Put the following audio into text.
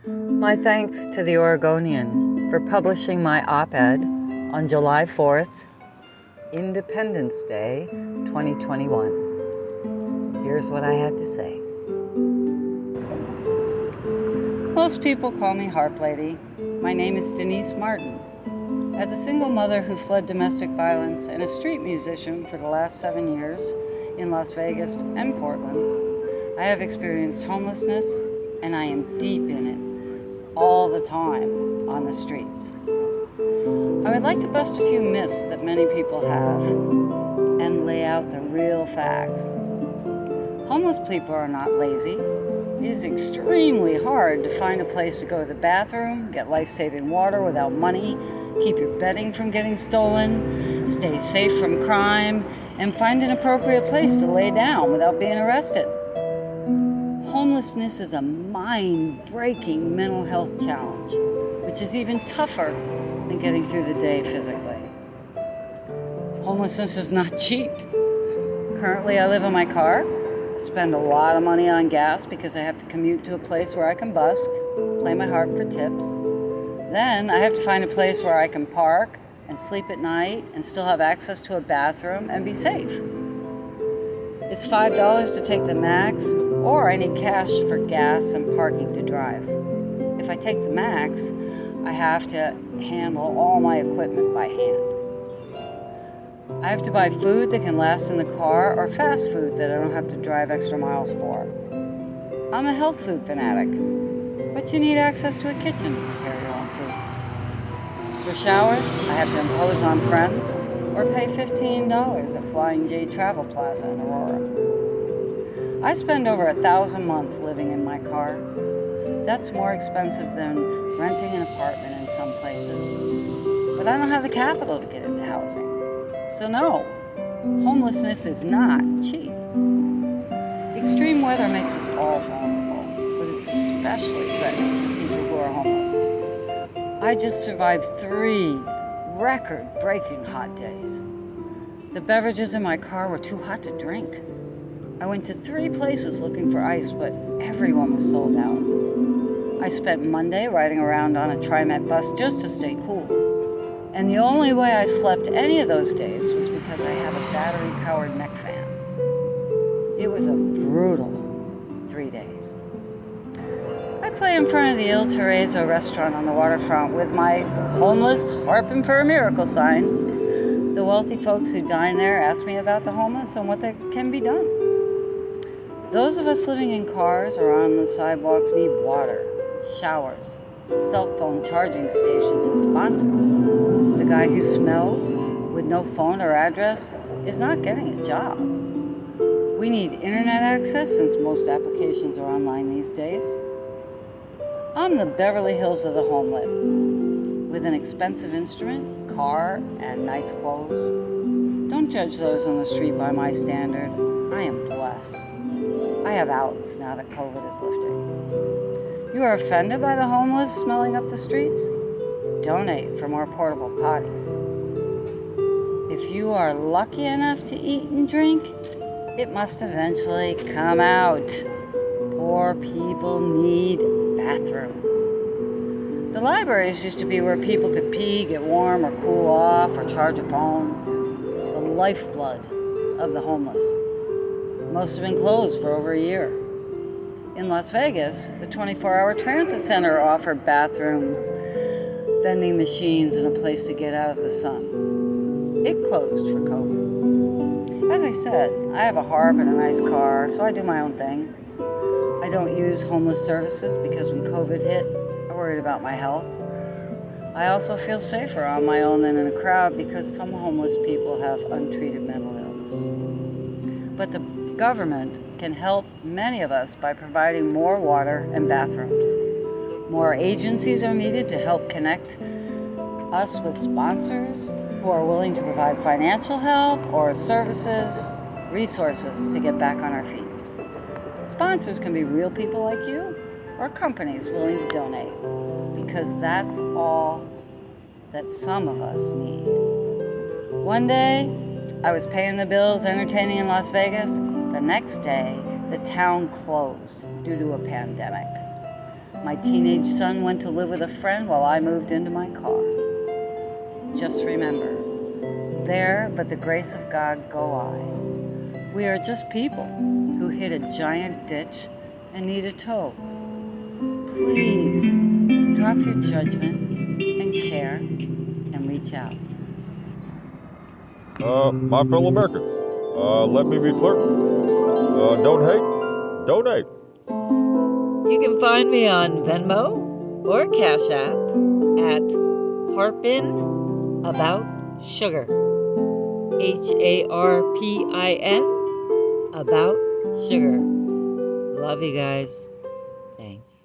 My thanks to the Oregonian for publishing my op-ed on July 4th, Independence Day 2021. Here's what I had to say. Most people call me Harp Lady. My name is Denise Martin. As a single mother who fled domestic violence and a street musician for the last 7 years in Las Vegas and Portland, I have experienced homelessness, and I am deep in it all the time on the streets. I would like to bust a few myths that many people have and lay out the real facts. Homeless people are not lazy. It is extremely hard to find a place to go to the bathroom, get life-saving water without money, keep your bedding from getting stolen, stay safe from crime, and find an appropriate place to lay down without being arrested. Homelessness is a mind-breaking mental health challenge, which is even tougher than getting through the day physically. Homelessness is not cheap. Currently, I live in my car, spend a lot of money on gas because I have to commute to a place where I can busk, play my harp for tips. Then I have to find a place where I can park and sleep at night and still have access to a bathroom and be safe. It's $5 to take the max, or I need cash for gas and parking to drive. If I take the max, I have to handle all my equipment by hand. I have to buy food that can last in the car or fast food that I don't have to drive extra miles for. I'm a health food fanatic, but you need access to a kitchen to prepare your own food. For showers, I have to impose on friends or pay $15 at Flying J Travel Plaza in Aurora. I spend over $1,000 a month living in my car. That's more expensive than renting an apartment in some places. But I don't have the capital to get into housing. So no, homelessness is not cheap. Extreme weather makes us all vulnerable, but it's especially threatening for people who are homeless. I just survived 3 record-breaking hot days. The beverages in my car were too hot to drink. I went to 3 places looking for ice, but everyone was sold out. I spent Monday riding around on a TriMet bus just to stay cool. And the only way I slept any of those days was because I have a battery-powered neck fan. It was a brutal 3 days. I play in front of the Il Terrazzo restaurant on the waterfront with my homeless harping for a miracle sign. The wealthy folks who dine there ask me about the homeless and what can be done. Those of us living in cars or on the sidewalks need water, showers, cell phone charging stations, and sponsors. The guy who smells with no phone or address is not getting a job. We need internet access since most applications are online these days. I'm the Beverly Hills of the homelit, with an expensive instrument, car, and nice clothes. Don't judge those on the street by my standard. I am blessed. I have outs now that COVID is lifting. You are offended by the homeless smelling up the streets? Donate for more portable potties. If you are lucky enough to eat and drink, it must eventually come out. Poor people need bathrooms. The libraries used to be where people could pee, get warm, or cool off, or charge a phone. The lifeblood of the homeless. Most have been closed for over a year. In Las Vegas, the 24-hour transit center offered bathrooms, vending machines, and a place to get out of the sun. It closed for COVID. As I said, I have a harp and a nice car, so I do my own thing. I don't use homeless services because when COVID hit, I worried about my health. I also feel safer on my own than in a crowd because some homeless people have untreated mental illness. But the government can help many of us by providing more water and bathrooms. More agencies are needed to help connect us with sponsors who are willing to provide financial help or services, resources to get back on our feet. Sponsors can be real people like you or companies willing to donate, because that's all that some of us need. One day, I was paying the bills, entertaining in Las Vegas. The next day, the town closed due to a pandemic. My teenage son went to live with a friend while I moved into my car. Just remember, there but the grace of God go I. We are just people who hit a giant ditch and need a tow. Please drop your judgment and care and reach out. My fellow Americans, let me be clear. Don't hate, donate. You can find me on Venmo or Cash App at Harpin About Sugar. HARPIN About Sugar. Love you guys. Thanks.